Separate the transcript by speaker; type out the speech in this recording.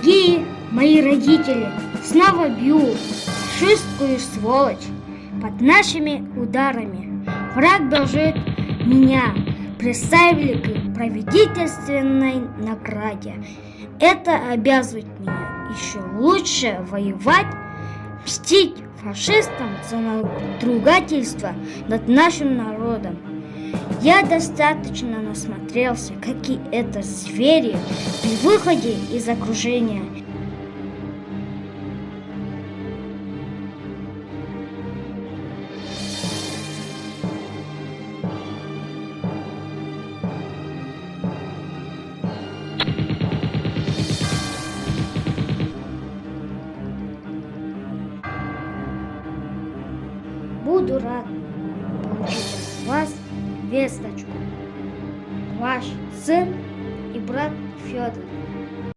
Speaker 1: Дорогие мои родители, снова бью фашистскую сволочь под нашими ударами. Враг должит меня представили к правительственной награде. Это обязывает меня еще лучше воевать, мстить фашистам за надругательство над нашим народом. Я достаточно насмотрелся, какие это звери при выходе из окружения. Буду рад получить от вас весточку. Ваш сын и брат Федор.